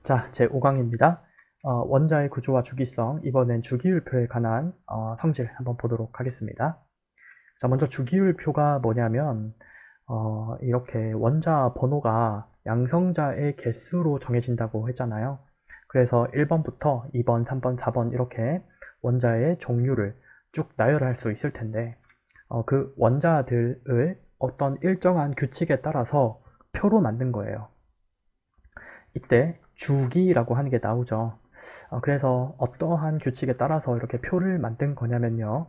자, 제 5강입니다. 원자의 구조와 주기성, 이번엔 주기율표에 관한 성질 한번 보도록 하겠습니다. 자, 먼저 주기율표가 뭐냐면 이렇게 원자 번호가 양성자의 개수로 정해진다고 했잖아요. 그래서 1번부터 2번, 3번, 4번 이렇게 원자의 종류를 쭉 나열할 수 있을 텐데 그 원자들을 어떤 일정한 규칙에 따라서 표로 만든 거예요. 이때 주기라고 하는 게 나오죠. 그래서 어떠한 규칙에 따라서 이렇게 표를 만든 거냐면요.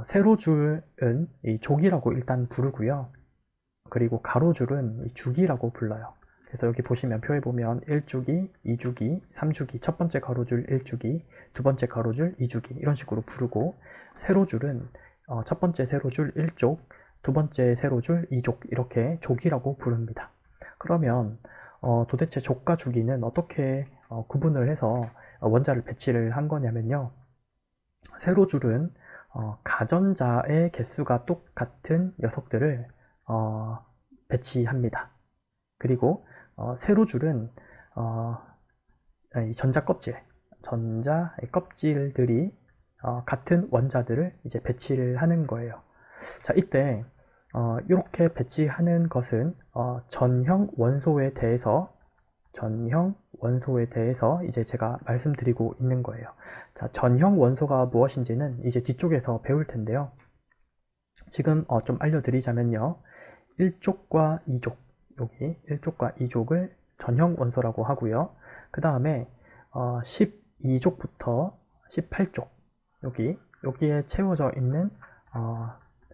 세로줄은 이 족이라고 일단 부르고요. 그리고 가로줄은 이 주기라고 불러요. 그래서 여기 보시면 표에 보면 1주기, 2주기, 3주기, 첫 번째 가로줄 1주기, 두 번째 가로줄 2주기 이런 식으로 부르고, 세로줄은 첫 번째 세로줄 1족, 두 번째 세로줄 2족 이렇게 족이라고 부릅니다. 그러면 도대체 족과 주기는 어떻게 구분을 해서 원자를 배치를 한 거냐면요. 세로줄은 가전자의 개수가 똑같은 녀석들을 배치합니다. 그리고 세로줄은 이 전자 껍질들이 같은 원자들을 이제 배치를 하는 거예요. 자, 이때 이렇게 배치하는 것은 전형 원소에 대해서 이제 제가 말씀드리고 있는 거예요. 자, 전형 원소가 무엇인지는 이제 뒤쪽에서 배울 텐데요. 지금 좀 알려드리자면요. 1족과 2족, 여기 1족과 2족을 전형 원소라고 하고요. 그 다음에 12족부터 18족, 여기에 채워져 있는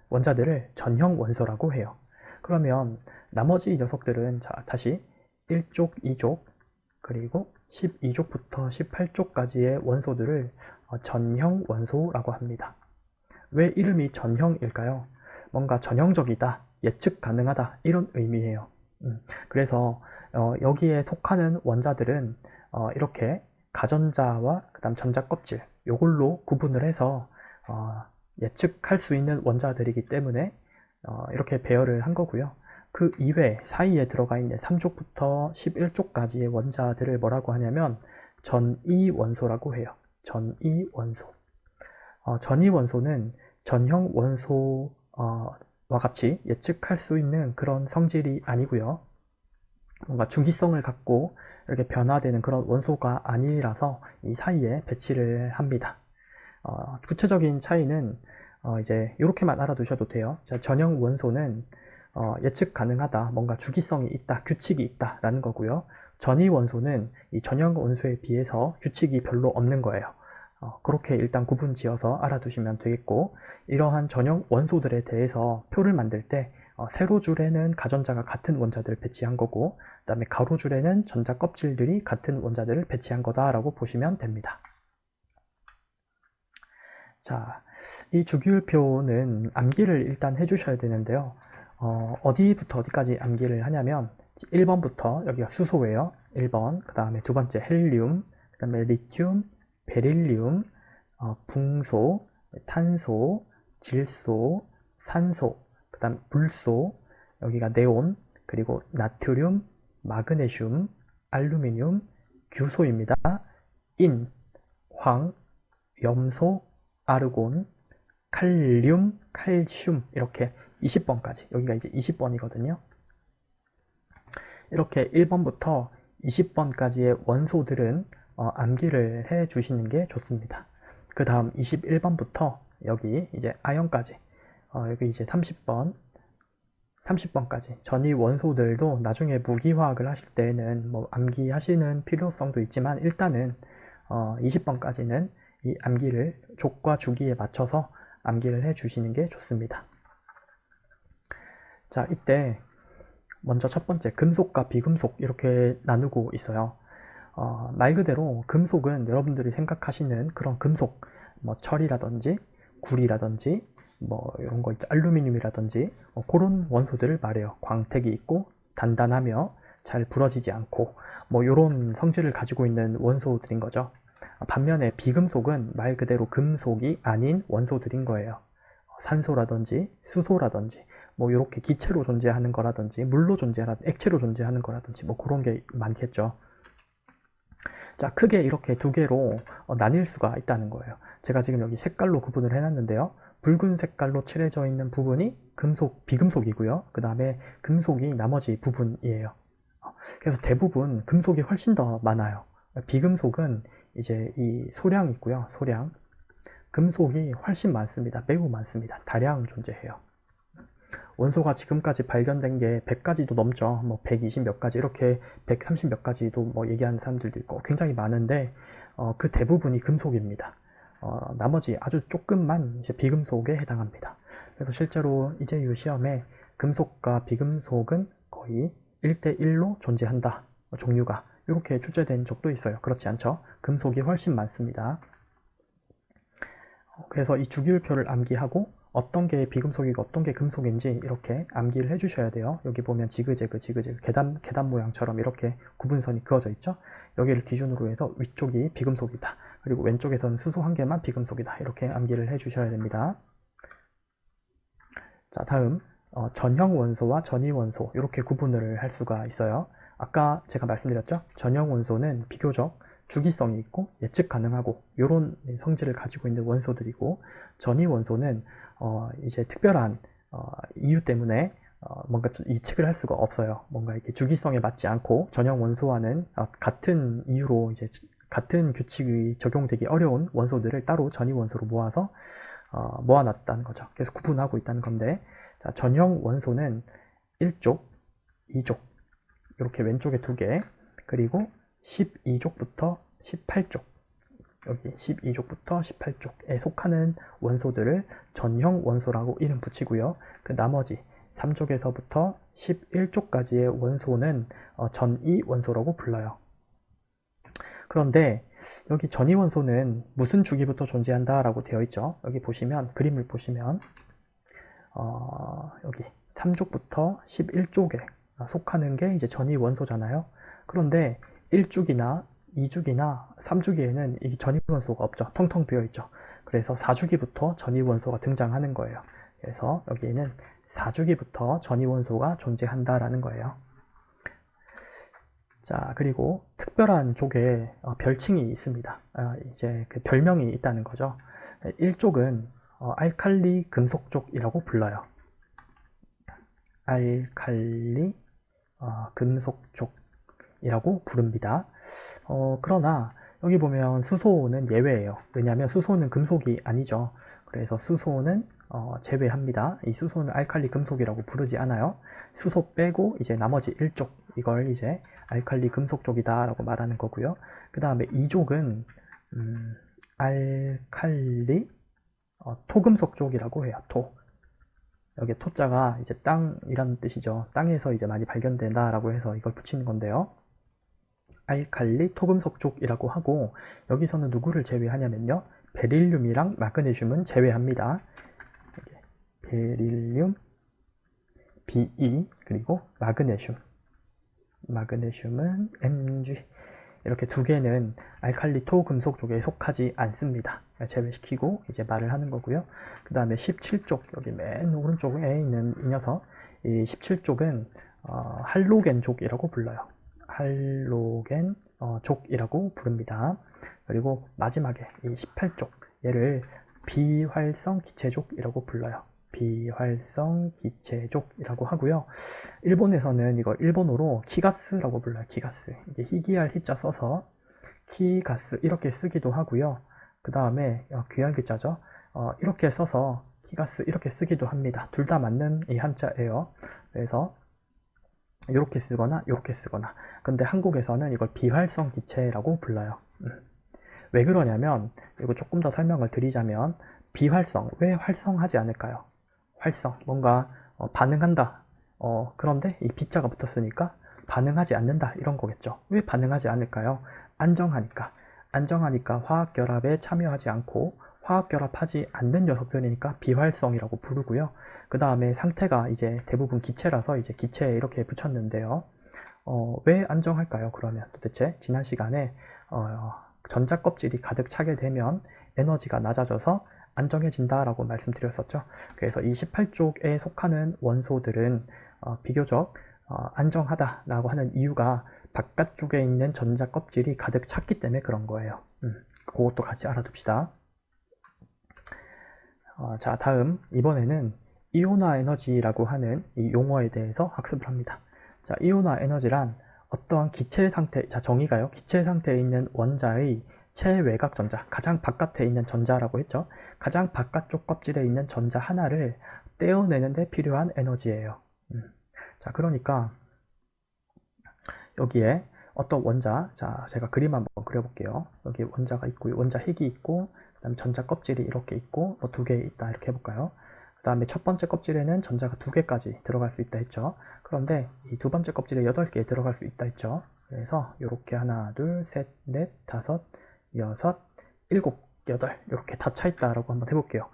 원자들을 전형 원소라고 해요. 그러면 나머지 녀석들은 자, 다시 1족, 2족, 그리고 12족부터 18족까지의 원소들을 전형 원소라고 합니다. 왜 이름이 전형일까요? 뭔가 전형적이다, 예측 가능하다 이런 의미예요. 그래서 여기에 속하는 원자들은 이렇게 가전자와 그 다음 전자 껍질 요걸로 구분을 해서 예측할 수 있는 원자들이기 때문에 이렇게 배열을 한 거고요. 그 이외 사이에 들어가 있는 3족부터 11족까지의 원자들을 뭐라고 하냐면 전이원소라고 해요. 전이원소. 전이원소는 전형 원소와 같이 예측할 수 있는 그런 성질이 아니고요. 뭔가 주기성을 갖고 이렇게 변화되는 그런 원소가 아니라서 이 사이에 배치를 합니다. 구체적인 차이는 이제 이렇게만 알아두셔도 돼요. 자, 전형 원소는 예측 가능하다, 뭔가 주기성이 있다, 규칙이 있다라는 거고요. 전이 원소는 이 전형 원소에 비해서 규칙이 별로 없는 거예요. 그렇게 일단 구분 지어서 알아두시면 되겠고, 이러한 전형 원소들에 대해서 표를 만들 때 세로줄에는 가전자가 같은 원자들을 배치한 거고, 그 다음에 가로줄에는 전자 껍질들이 같은 원자들을 배치한 거다라고 보시면 됩니다. 자, 이 주기율표는 암기를 일단 해주셔야 되는데요. 어디부터 어디까지 암기를 하냐면 1번부터 여기가 수소예요. 1번, 그 다음에 두 번째 헬륨, 그 다음에 리튬, 베릴륨, 붕소, 탄소, 질소, 산소, 그 다음 물소, 여기가 네온, 그리고 나트륨, 마그네슘, 알루미늄, 규소입니다. 인, 황, 염소, 아르곤, 칼륨, 칼슘 이렇게 20번까지, 여기가 이제 20번이거든요. 이렇게 1번부터 20번까지의 원소들은 암기를 해 주시는 게 좋습니다. 그 다음 21번부터 여기 이제 아연까지, 여기 이제 30번까지 전이 원소들도 나중에 무기화학을 하실 때는 뭐 암기하시는 필요성도 있지만, 일단은 20번까지는 이 암기를 족과 주기에 맞춰서 암기를 해 주시는 게 좋습니다. 자, 이때 먼저 첫 번째 금속과 비금속 이렇게 나누고 있어요. 말 그대로 금속은 여러분들이 생각하시는 그런 금속, 뭐 철이라든지 구리라든지 뭐 이런 거 있죠, 알루미늄이라든지 그런 원소들을 말해요. 광택이 있고 단단하며 잘 부러지지 않고 뭐 이런 성질을 가지고 있는 원소들인 거죠. 반면에 비금속은 말 그대로 금속이 아닌 원소들인 거예요. 산소라든지 수소라든지 뭐 이렇게 기체로 존재하는 거라든지 물로 존재하는, 액체로 존재하는 거라든지 뭐 그런 게 많겠죠. 자, 크게 이렇게 두 개로 나뉠 수가 있다는 거예요. 제가 지금 여기 색깔로 구분을 해놨는데요. 붉은 색깔로 칠해져 있는 부분이 비금속이고요. 그 다음에 금속이 나머지 부분이에요. 그래서 대부분 금속이 훨씬 더 많아요. 비금속은 이제 이 소량이 있고요. 소량. 금속이 훨씬 많습니다. 매우 많습니다. 다량 존재해요. 원소가 지금까지 발견된 게 100가지도 넘죠. 뭐 120 몇 가지, 이렇게 130 몇 가지도 뭐 얘기하는 사람들도 있고 굉장히 많은데 그 대부분이 금속입니다. 나머지 아주 조금만 이제 비금속에 해당합니다. 그래서 실제로 이제유 시험에 금속과 비금속은 거의 1대1로 존재한다. 종류가 이렇게 출제된 적도 있어요. 그렇지 않죠? 금속이 훨씬 많습니다. 그래서 이 주기율표를 암기하고 어떤 게 비금속이고 어떤 게 금속인지 이렇게 암기를 해주셔야 돼요. 여기 보면 지그재그 계단 모양처럼 이렇게 구분선이 그어져 있죠. 여기를 기준으로 해서 위쪽이 비금속이다. 그리고 왼쪽에서는 수소 한 개만 비금속이다. 이렇게 암기를 해주셔야 됩니다. 자, 다음 전형 원소와 전이 원소 이렇게 구분을 할 수가 있어요. 아까 제가 말씀드렸죠. 전형 원소는 비교적 주기성이 있고 예측 가능하고 이런 성질을 가지고 있는 원소들이고, 전이 원소는 이제 특별한 이유 때문에 뭔가 예측을 할 수가 없어요. 뭔가 이렇게 주기성에 맞지 않고 전형 원소와는 같은 이유로 이제 같은 규칙이 적용되기 어려운 원소들을 따로 전이 원소로 모아서 모아놨다는 거죠. 그래서 구분하고 있다는 건데, 자, 전형 원소는 1족, 2족 이렇게 왼쪽에 2개, 그리고 12족부터 18족, 여기 12족부터 18족에 속하는 원소들을 전형 원소라고 이름 붙이고요. 그 나머지 3족에서부터 11족까지의 원소는 전이 원소라고 불러요. 그런데 여기 전이 원소는 무슨 주기부터 존재한다 라고 되어 있죠. 여기 보시면, 그림을 보시면 여기 3족부터 11족에 속하는 게 이제 전이 원소잖아요. 그런데 1주기나 2주기나 3주기에는 이 전이 원소가 없죠. 텅텅 비어 있죠. 그래서 4주기부터 전이 원소가 등장하는 거예요. 그래서 여기에는 4주기부터 전이 원소가 존재한다라는 거예요. 자, 그리고 특별한 족에 별칭이 있습니다. 이제 그 별명이 있다는 거죠. 1족은 알칼리 금속족이라고 불러요. 알칼리 금속족이라고 부릅니다. 그러나 여기 보면 수소는 예외예요. 왜냐하면 수소는 금속이 아니죠. 그래서 수소는 제외합니다. 이 수소는 알칼리 금속이라고 부르지 않아요. 수소 빼고 이제 나머지 1족, 이걸 이제 알칼리 금속족이다 라고 말하는 거고요. 그 다음에 2족은 알칼리 토금속족이라고 해요. 토. 여기 토자가 이제 땅이라는 뜻이죠. 땅에서 이제 많이 발견된다 라고 해서 이걸 붙이는 건데요. 알칼리 토금속족이라고 하고, 여기서는 누구를 제외하냐면요, 베릴륨이랑 마그네슘은 제외합니다. 베릴륨, Be, 그리고 마그네슘은 Mg, 이렇게 두 개는 알칼리 토금속족에 속하지 않습니다. 제외시키고 이제 말을 하는 거고요. 그 다음에 17족, 여기 맨 오른쪽에 있는 이 녀석, 이 17족은 할로겐족이라고 불러요. 할로겐 족이라고 부릅니다. 그리고 마지막에 이 18족, 얘를 비활성 기체족이라고 불러요. 비활성 기체족이라고 하고요. 일본에서는 이걸 일본어로 키가스라고 불러요. 키가스. 이게 희귀할 희자 써서 키가스 이렇게 쓰기도 하고요. 그 다음에 귀한 글자죠. 이렇게 써서 키가스 이렇게 쓰기도 합니다. 둘 다 맞는 이 한자예요. 그래서 이렇게 쓰거나 이렇게 쓰거나. 근데 한국에서는 이걸 비활성 기체라고 불러요. 왜 그러냐면, 이거 조금 더 설명을 드리자면, 비활성, 왜 활성하지 않을까요? 활성, 뭔가 반응한다. 그런데 이 비자가 붙었으니까 반응하지 않는다, 이런 거겠죠. 왜 반응하지 않을까요? 안정하니까. 안정하니까 화학결합에 참여하지 않고 화학결합하지 않는 녀석들이니까 비활성이라고 부르고요. 그 다음에 상태가 이제 대부분 기체라서 이제 기체에 이렇게 붙였는데요. 왜 안정할까요? 그러면 도대체 지난 시간에 전자 껍질이 가득 차게 되면 에너지가 낮아져서 안정해진다라고 말씀드렸었죠. 그래서 이 18쪽에 속하는 원소들은 비교적 안정하다라고 하는 이유가 바깥쪽에 있는 전자 껍질이 가득 찼기 때문에 그런 거예요. 그것도 같이 알아둡시다. 자, 다음 이번에는 이온화 에너지라고 하는 이 용어에 대해서 학습을 합니다. 자, 이온화 에너지란 어떠한 기체 상태, 자, 정의가요. 기체 상태에 있는 원자의 최외곽 전자, 가장 바깥에 있는 전자라고 했죠. 가장 바깥쪽 껍질에 있는 전자 하나를 떼어내는 데 필요한 에너지예요. 자, 그러니까 여기에 어떤 원자, 자, 제가 그림 한번 그려볼게요. 여기 원자가 있고, 원자 핵이 있고, 그 다음에 전자 껍질이 이렇게 있고, 뭐 2개 있다, 이렇게 해볼까요? 그 다음에 첫 번째 껍질에는 전자가 2개까지 들어갈 수 있다 했죠. 그런데 이 두 번째 껍질에 8개 들어갈 수 있다 했죠. 그래서 이렇게 하나, 둘, 셋, 넷, 다섯, 여섯, 일곱, 여덟 이렇게 다 차있다라고 한번 해볼게요.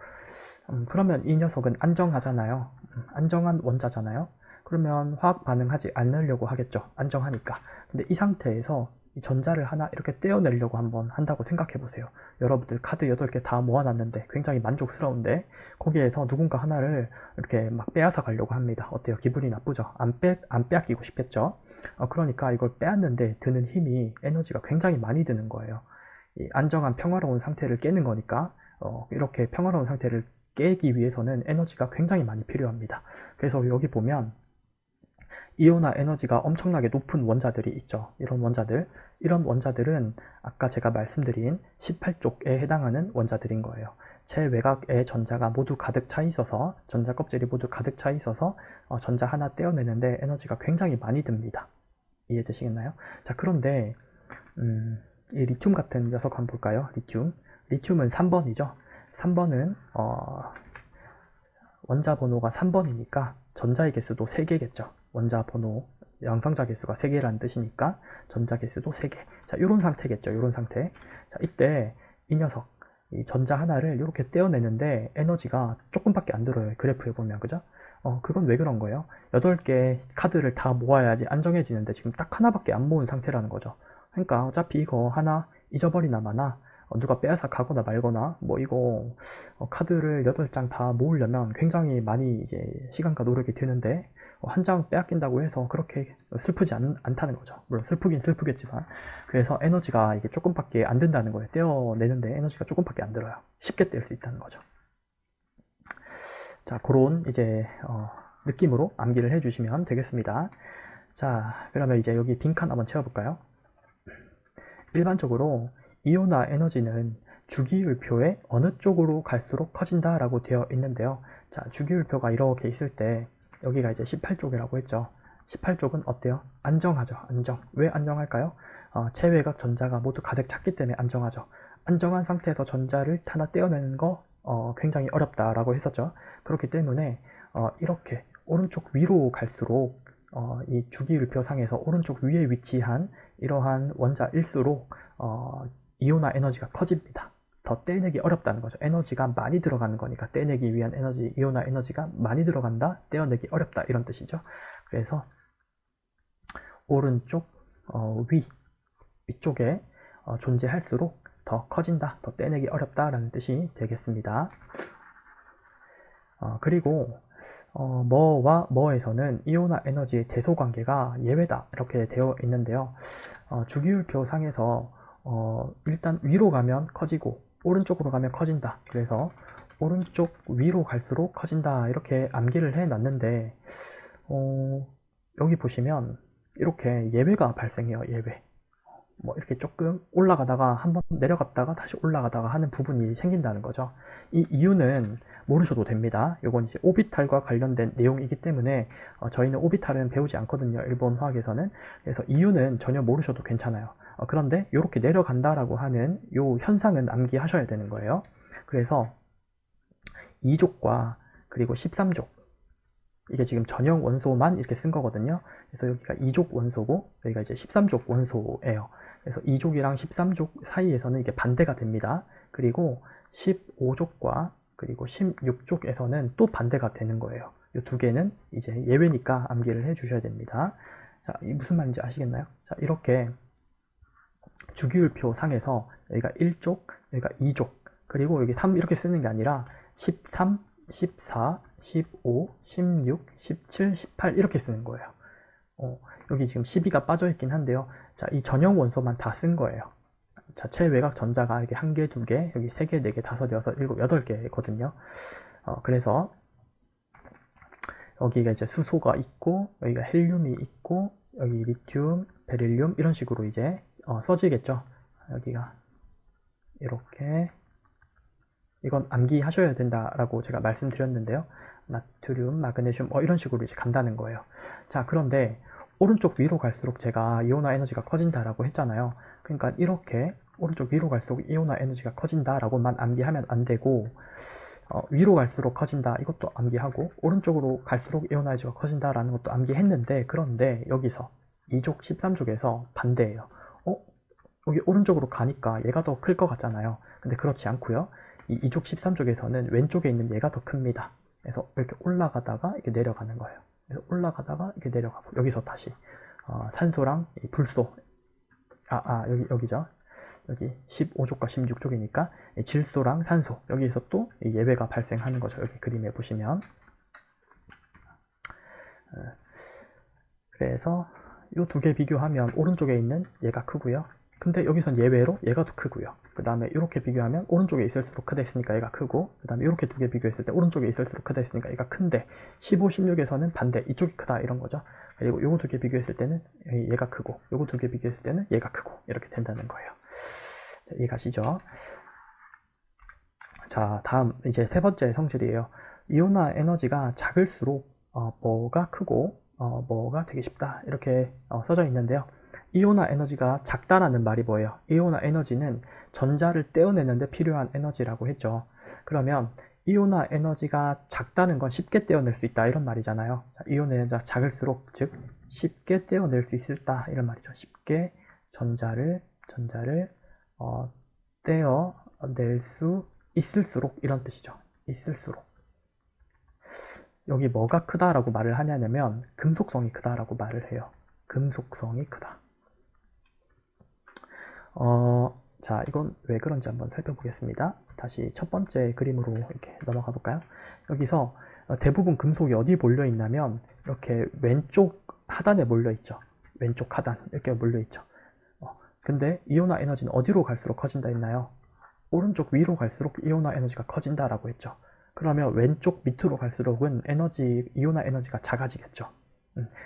그러면 이 녀석은 안정하잖아요. 안정한 원자잖아요. 그러면 화학 반응하지 않으려고 하겠죠. 안정하니까. 근데 이 상태에서 이 전자를 하나 이렇게 떼어내려고 한번 한다고 생각해 보세요. 여러분들 카드 8개 다 모아놨는데 굉장히 만족스러운데 거기에서 누군가 하나를 이렇게 막 빼앗아 가려고 합니다. 어때요? 기분이 나쁘죠? 안 빼앗기고 싶겠죠? 그러니까 이걸 빼앗는데 드는 힘이, 에너지가 굉장히 많이 드는 거예요. 이 안정한 평화로운 상태를 깨는 거니까 이렇게 평화로운 상태를 깨기 위해서는 에너지가 굉장히 많이 필요합니다. 그래서 여기 보면 이온화 에너지가 엄청나게 높은 원자들이 있죠. 이런 원자들은 아까 제가 말씀드린 18쪽에 해당하는 원자들인 거예요. 최외곽에 전자가 모두 가득 차 있어서, 전자 껍질이 모두 가득 차 있어서 전자 하나 떼어내는데 에너지가 굉장히 많이 듭니다. 이해되시겠나요? 자, 그런데 이 리튬 같은 녀석 한번 볼까요? 리튬은 3번이죠. 3번은 원자 번호가 3번이니까 전자의 개수도 3개겠죠. 원자 번호, 양성자 개수가 3개라는 뜻이니까 전자 개수도 3개. 자, 요런 상태겠죠. 요런 상태. 자, 이때 이 녀석, 이 전자 하나를 이렇게 떼어내는데 에너지가 조금밖에 안 들어요. 그래프에 보면, 그죠? 그건 왜 그런 거예요? 8개 카드를 다 모아야지 안정해지는데 지금 딱 하나밖에 안 모은 상태라는 거죠. 그러니까 어차피 이거 하나 잊어버리나 마나 누가 빼앗아 가거나 말거나 뭐 이거 카드를 8장 다 모으려면 굉장히 많이 이제 시간과 노력이 드는데 한 장 빼앗긴다고 해서 그렇게 슬프지 않다는 거죠. 물론 슬프긴 슬프겠지만. 그래서 에너지가 이게 조금밖에 안 든다는 거예요. 떼어내는데 에너지가 조금밖에 안 들어요. 쉽게 뗄 수 있다는 거죠. 자, 그런 이제 느낌으로 암기를 해주시면 되겠습니다. 자, 그러면 이제 여기 빈칸 한번 채워볼까요? 일반적으로 이온화 에너지는 주기율표에 어느 쪽으로 갈수록 커진다 라고 되어 있는데요. 자, 주기율표가 이렇게 있을 때 여기가 이제 18쪽이라고 했죠. 18쪽은 어때요? 안정하죠. 안정. 왜 안정할까요? 최외곽 전자가 모두 가득 찼기 때문에 안정하죠. 안정한 상태에서 전자를 하나 떼어내는 거 굉장히 어렵다라고 했었죠. 그렇기 때문에 이렇게 오른쪽 위로 갈수록 이 주기율표 상에서 오른쪽 위에 위치한 이러한 원자일수록 이온화 에너지가 커집니다. 더 떼내기 어렵다는 거죠. 에너지가 많이 들어가는 거니까 떼내기 위한 에너지, 이온화 에너지가 많이 들어간다, 떼어내기 어렵다 이런 뜻이죠. 그래서 오른쪽 위쪽에 존재할수록 더 커진다, 더 떼내기 어렵다라는 뜻이 되겠습니다. 그리고 뭐와 뭐에서는 이온화 에너지의 대소 관계가 예외다 이렇게 되어 있는데요. 주기율표 상에서 일단 위로 가면 커지고 오른쪽으로 가면 커진다. 그래서 오른쪽 위로 갈수록 커진다 이렇게 암기를 해 놨는데 여기 보시면 이렇게 예외가 발생해요. 예외. 뭐 이렇게 조금 올라가다가 한번 내려갔다가 다시 올라가다가 하는 부분이 생긴다는 거죠. 이 이유는 모르셔도 됩니다. 이건 이제 오비탈과 관련된 내용이기 때문에 저희는 오비탈은 배우지 않거든요. 일본 화학에서는. 그래서 이유는 전혀 모르셔도 괜찮아요. 그런데 이렇게 내려간다라고 하는 이 현상은 암기하셔야 되는 거예요. 그래서 2족과 그리고 13족 이게 지금 전형 원소만 이렇게 쓴 거거든요. 그래서 여기가 2족 원소고 여기가 이제 13족 원소예요. 그래서 2족이랑 13족 사이에서는 이게 반대가 됩니다. 그리고 15족과 그리고 16족에서는 또 반대가 되는 거예요. 이 두 개는 이제 예외니까 암기를 해 주셔야 됩니다. 자, 이 무슨 말인지 아시겠나요? 자, 이렇게 주기율표 상에서 여기가 1족, 여기가 2족, 그리고 여기 3 이렇게 쓰는 게 아니라 13, 14, 15, 16, 17, 18 이렇게 쓰는 거예요. 여기 지금 12가 빠져 있긴 한데요. 자, 이 전형 원소만 다 쓴 거예요. 자, 체외곽 전자가 이렇게 1개, 2개, 여기 3개, 4개, 5, 6, 7, 8개거든요. 그래서 여기가 이제 수소가 있고, 여기가 헬륨이 있고, 여기 리튬, 베릴륨 이런 식으로 이제 써지겠죠. 여기가 이렇게, 이건 암기하셔야 된다라고 제가 말씀드렸는데요. 나트륨, 마그네슘 이런 식으로 이제 간다는 거예요. 자, 그런데 오른쪽 위로 갈수록 제가 이온화 에너지가 커진다라고 했잖아요. 그러니까 이렇게 오른쪽 위로 갈수록 이온화 에너지가 커진다라고만 암기하면 안 되고, 위로 갈수록 커진다 이것도 암기하고, 오른쪽으로 갈수록 이온화 에너지가 커진다라는 것도 암기했는데, 그런데 여기서 2족 13족에서 반대예요. 여기 오른쪽으로 가니까 얘가 더 클 것 같잖아요. 근데 그렇지 않고요. 이 2족 13족에서는 왼쪽에 있는 얘가 더 큽니다. 그래서 이렇게 올라가다가 이렇게 내려가는 거예요. 그래서 올라가다가 이렇게 내려가고, 여기서 다시 산소랑 이 불소, 여기죠. 여기 15족과 16족이니까 질소랑 산소, 여기에서 또 예외가 발생하는 거죠. 여기 그림에 보시면. 그래서 이 두 개 비교하면 오른쪽에 있는 얘가 크고요. 근데 여기선 예외로 얘가 더 크고요. 그 다음에 이렇게 비교하면 오른쪽에 있을수록 크다 했으니까 얘가 크고, 그 다음에 이렇게 두 개 비교했을 때 오른쪽에 있을수록 크다 했으니까 얘가 큰데, 15, 16에서는 반대, 이쪽이 크다 이런 거죠. 그리고 요거 두 개 비교했을 때는 얘가 크고, 요거 두 개 비교했을 때는 얘가 크고, 이렇게 된다는 거예요. 자, 이해가시죠? 자, 다음 이제 세 번째 성질이에요. 이온화 에너지가 작을수록 뭐가 크고 뭐가 되게 쉽다 이렇게 써져 있는데요. 이온화 에너지가 작다라는 말이 뭐예요? 이온화 에너지는 전자를 떼어내는데 필요한 에너지라고 했죠. 그러면 이온화 에너지가 작다는 건 쉽게 떼어낼 수 있다 이런 말이잖아요. 이온화 에너지가 작을수록, 즉 쉽게 떼어낼 수 있다 이런 말이죠. 쉽게 전자를 떼어낼 수 있을수록 이런 뜻이죠. 있을수록. 여기 뭐가 크다라고 말을 하냐면 금속성이 크다라고 말을 해요. 금속성이 크다. 자, 이건 왜 그런지 한번 살펴보겠습니다. 다시 첫 번째 그림으로 이렇게 넘어가 볼까요? 여기서 대부분 금속이 어디 몰려 있냐면 이렇게 왼쪽 하단에 몰려 있죠. 왼쪽 하단 이렇게 몰려 있죠. 근데 이온화 에너지는 어디로 갈수록 커진다 했나요? 오른쪽 위로 갈수록 이온화 에너지가 커진다라고 했죠. 그러면 왼쪽 밑으로 갈수록은 이온화 에너지가 작아지겠죠.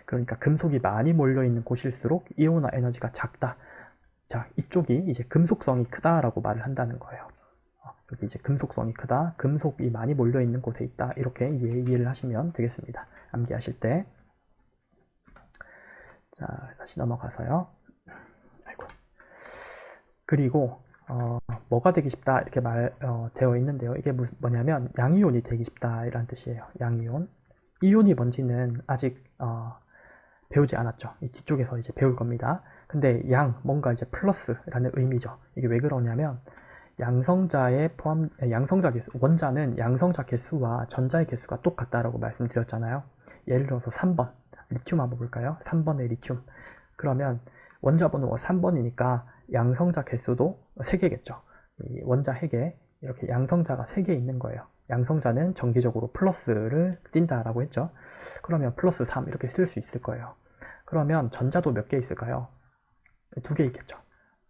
그러니까 금속이 많이 몰려 있는 곳일수록 이온화 에너지가 작다. 자, 이쪽이 이제 금속성이 크다라고 말을 한다는 거예요. 여기 이제 금속성이 크다, 금속이 많이 몰려 있는 곳에 있다, 이렇게 이해를 하시면 되겠습니다. 암기하실 때. 자, 다시 넘어가서요. 아이고. 그리고 뭐가 되기 쉽다 이렇게 되어 있는데요. 이게 뭐냐면 양이온이 되기 쉽다 이란 뜻이에요. 양이온. 이온이 뭔지는 아직 배우지 않았죠. 이 뒤쪽에서 이제 배울 겁니다. 근데 뭔가 이제 플러스라는 의미죠. 이게 왜 그러냐면 양성자 개수, 원자는 양성자 개수와 전자의 개수가 똑같다라고 말씀드렸잖아요. 예를 들어서 3번 리튬 한번 볼까요? 3번의 리튬. 그러면 원자 번호가 3번이니까 양성자 개수도 3개겠죠. 이 원자 핵에 이렇게 양성자가 3개 있는 거예요. 양성자는 정기적으로 플러스를 띈다라고 했죠. 그러면 플러스 3 이렇게 쓸 수 있을 거예요. 그러면 전자도 몇 개 있을까요? 2개 있겠죠.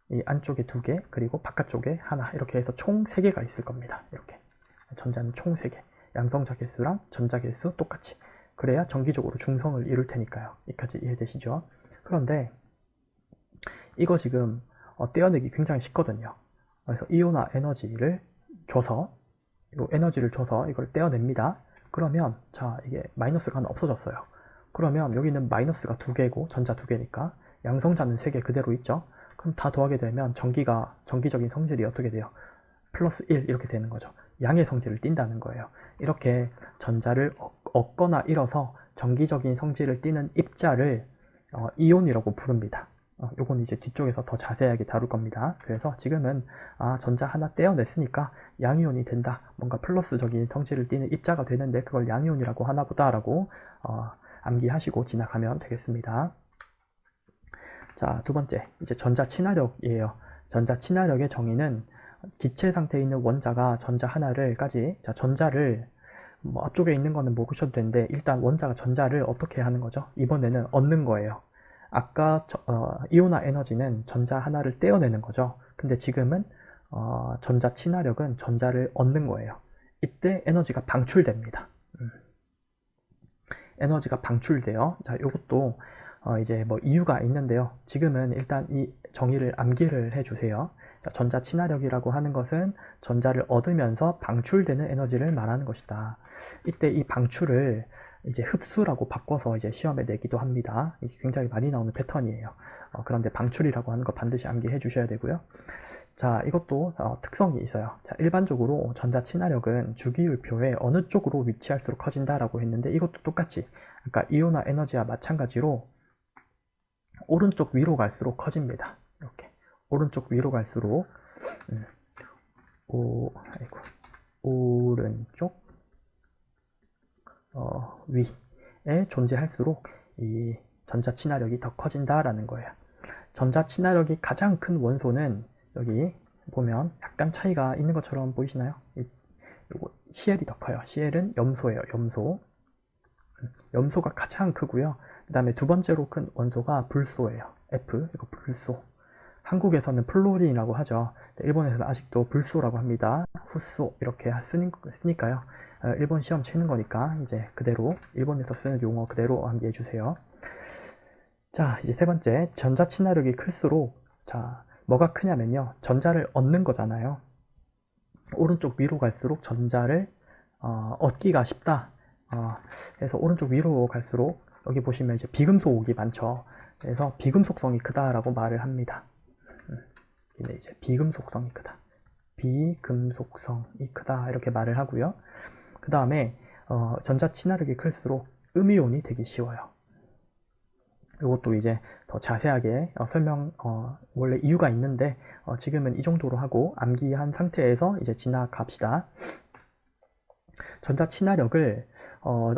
이 안쪽에 2개, 그리고 바깥쪽에 하나, 이렇게 해서 총 3개가 있을 겁니다. 이렇게. 전자는 총 3개. 양성자 개수랑 전자 개수 똑같이. 그래야 정기적으로 중성을 이룰 테니까요. 여기까지 이해되시죠? 그런데 이거 지금 떼어내기 굉장히 쉽거든요. 그래서 이온화 에너지를 줘서 이걸 떼어냅니다. 그러면 자, 이게 마이너스가 하나 없어졌어요. 그러면 여기는 마이너스가 2개고 전자 2개니까 양성자는 3개 그대로 있죠. 그럼 다 더하게 되면 정기적인 성질이 어떻게 돼요? 플러스 1 이렇게 되는 거죠. 양의 성질을 띈다는 거예요. 이렇게 전자를 얻거나 잃어서 정기적인 성질을 띠는 입자를 이온이라고 부릅니다. 요건 이제 뒤쪽에서 더 자세하게 다룰 겁니다. 그래서 지금은 전자 하나 떼어냈으니까 양이온이 된다. 뭔가 플러스적인 성질을 띠는 입자가 되는데 그걸 양이온이라고 하나 보다라고 암기하시고 지나가면 되겠습니다. 자, 두 번째, 이제 전자 친화력이에요. 전자 친화력의 정의는 기체 상태에 있는 원자가 전자 하나를 전자를 뭐 앞쪽에 있는 거는 모르셔도 되는데 일단 원자가 전자를 어떻게 하는 거죠? 이번에는 얻는 거예요. 아까 이온화 에너지는 전자 하나를 떼어내는 거죠. 근데 지금은 전자 친화력은 전자를 얻는 거예요. 이때 에너지가 방출됩니다. 에너지가 방출돼요. 자, 이것도 이제 뭐 이유가 있는데요. 지금은 일단 이 정의를 암기를 해주세요. 자, 전자 친화력이라고 하는 것은 전자를 얻으면서 방출되는 에너지를 말하는 것이다. 이때 이 방출을 이제 흡수라고 바꿔서 이제 시험에 내기도 합니다. 이게 굉장히 많이 나오는 패턴이에요. 그런데 방출이라고 하는 거 반드시 암기해 주셔야 되고요. 자, 이것도 특성이 있어요. 자, 일반적으로 전자 친화력은 주기율표에 어느 쪽으로 위치할수록 커진다라고 했는데 이것도 똑같이 그러니까 이온화 에너지와 마찬가지로 오른쪽 위로 갈수록 커집니다. 이렇게 오른쪽 위로 갈수록 오른쪽 위에 존재할수록 이 전자 친화력이 더 커진다라는 거예요. 전자 친화력이 가장 큰 원소는 여기 보면 약간 차이가 있는 것처럼 보이시나요? 요거 CL이 더 커요. CL은 염소예요. 염소가 가장 크고요. 그 다음에 두 번째로 큰 원소가 불소예요. F, 이거 불소. 한국에서는 플로린이라고 하죠. 일본에서는 아직도 불소라고 합니다. 후소 이렇게 쓰니까요. 일본 시험 치는 거니까 이제 그대로 일본에서 쓰는 용어 그대로 암기해 주세요. 자, 이제 세 번째, 전자 친화력이 클수록 자, 뭐가 크냐면요. 전자를 얻는 거잖아요. 오른쪽 위로 갈수록 전자를 얻기가 쉽다. 그래서 오른쪽 위로 갈수록 여기 보시면 이제 비금속이 많죠. 그래서 비금속성이 크다라고 말을 합니다. 근데 이제 비금속성이 크다. 비금속성이 크다 이렇게 말을 하고요. 그 다음에 전자 친화력이 클수록 음이온이 되기 쉬워요. 이것도 이제 더 자세하게 원래 이유가 있는데 지금은 이 정도로 하고 암기한 상태에서 이제 지나갑시다. 전자 친화력을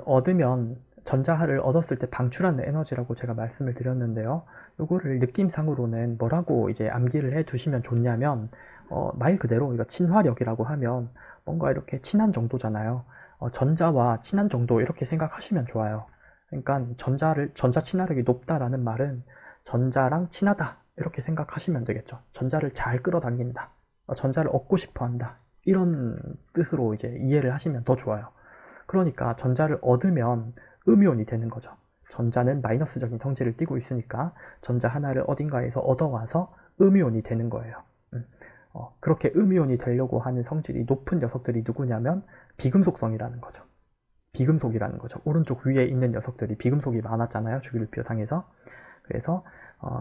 얻으면 전자를 얻었을 때 방출하는 에너지라고 제가 말씀을 드렸는데요. 이거를 느낌상으로는 뭐라고 이제 암기를 해 두시면 좋냐면 말 그대로 이거 친화력이라고 하면 뭔가 이렇게 친한 정도잖아요. 전자와 친한 정도 이렇게 생각하시면 좋아요. 그러니까 전자 친화력이 높다라는 말은 전자랑 친하다 이렇게 생각하시면 되겠죠. 전자를 잘 끌어당긴다. 전자를 얻고 싶어 한다. 이런 뜻으로 이제 이해를 하시면 더 좋아요. 그러니까 전자를 얻으면 음이온이 되는 거죠. 전자는 마이너스적인 성질을 띠고 있으니까 전자 하나를 어딘가에서 얻어와서 음이온이 되는 거예요. 그렇게 음이온이 되려고 하는 성질이 높은 녀석들이 누구냐면 비금속성이라는 거죠. 비금속이라는 거죠. 오른쪽 위에 있는 녀석들이 비금속이 많았잖아요. 주기율표상에서. 그래서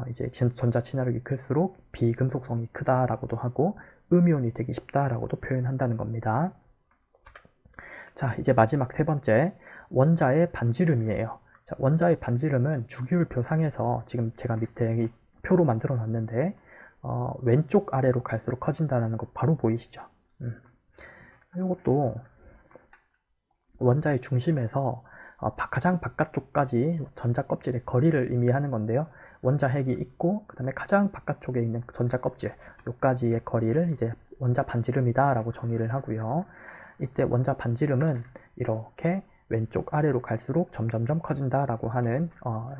이제 전자 친화력이 클수록 비금속성이 크다라고도 하고 음이온이 되기 쉽다라고도 표현한다는 겁니다. 자, 이제 마지막 세 번째, 원자의 반지름이에요. 자, 원자의 반지름은 주기율표상에서 지금 제가 밑에 이 표로 만들어 놨는데 왼쪽 아래로 갈수록 커진다는 거 바로 보이시죠? 이것도 원자의 중심에서 가장 바깥쪽까지 전자 껍질의 거리를 의미하는 건데요. 원자 핵이 있고 그 다음에 가장 바깥쪽에 있는 전자 껍질 요까지의 거리를 이제 원자 반지름이다 라고 정의를 하고요. 이때 원자 반지름은 이렇게 왼쪽 아래로 갈수록 점점점 커진다 라고 하는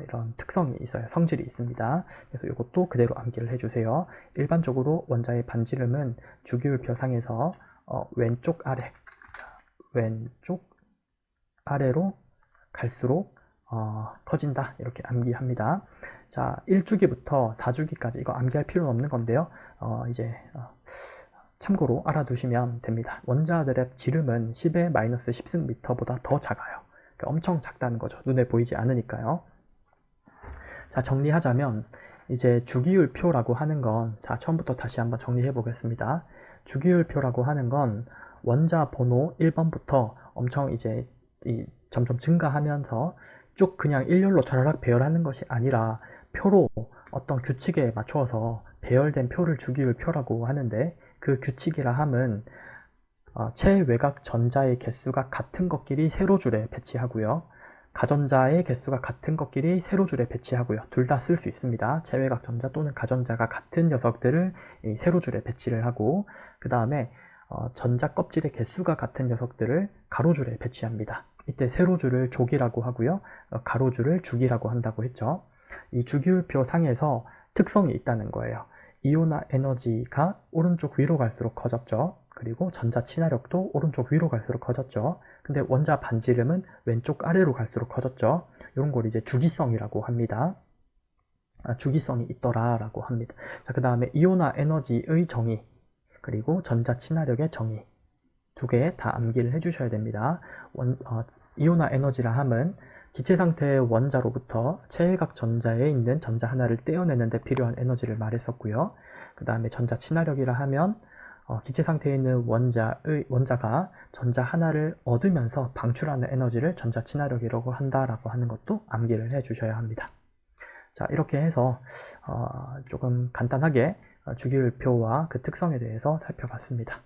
이런 특성이 있어요. 성질이 있습니다. 그래서 이것도 그대로 암기를 해주세요. 일반적으로 원자의 반지름은 주기율표상에서 왼쪽 아래로 갈수록 커진다 이렇게 암기합니다. 자, 1주기부터 4주기까지 이거 암기할 필요는 없는 건데요. 이제 참고로 알아두시면 됩니다. 원자들의 지름은 10의 마이너스 10승미터보다 더 작아요. 그러니까 엄청 작다는 거죠. 눈에 보이지 않으니까요. 자, 정리하자면 이제 주기율표라고 하는 건 자, 처음부터 다시 한번 정리해 보겠습니다. 주기율표라고 하는 건 원자 번호 1번부터 엄청 이제 점점 증가하면서 쭉 그냥 일렬로 좌라락 배열하는 것이 아니라 표로 어떤 규칙에 맞추어서 배열된 표를 주기율표라고 하는데 그 규칙이라 함은 최외곽 전자의 개수가 같은 것끼리 세로줄에 배치하고요. 가전자의 개수가 같은 것끼리 세로줄에 배치하고요. 둘 다 쓸 수 있습니다. 최외곽 전자 또는 가전자가 같은 녀석들을 세로줄에 배치를 하고 그 다음에 전자 껍질의 개수가 같은 녀석들을 가로줄에 배치합니다. 이때 세로줄을 족이라고 하고요. 가로줄을 죽이라고 한다고 했죠. 이 주기율표 상에서 특성이 있다는 거예요. 이온화 에너지가 오른쪽 위로 갈수록 커졌죠. 그리고 전자 친화력도 오른쪽 위로 갈수록 커졌죠. 근데 원자 반지름은 왼쪽 아래로 갈수록 커졌죠. 이런 걸 이제 주기성이라고 합니다. 주기성이 있더라라고 합니다. 자, 그 다음에 이온화 에너지의 정의, 그리고 전자 친화력의 정의 두 개 다 암기를 해주셔야 됩니다. 이온화 에너지라 함은 기체 상태의 원자로부터 체외각 전자에 있는 전자 하나를 떼어내는 데 필요한 에너지를 말했었고요. 그 다음에 전자 친화력이라 하면 기체 상태에 있는 원자가 전자 하나를 얻으면서 방출하는 에너지를 전자 친화력이라고 한다라고 하는 것도 암기를 해주셔야 합니다. 자, 이렇게 해서 조금 간단하게 주기율표와 그 특성에 대해서 살펴봤습니다.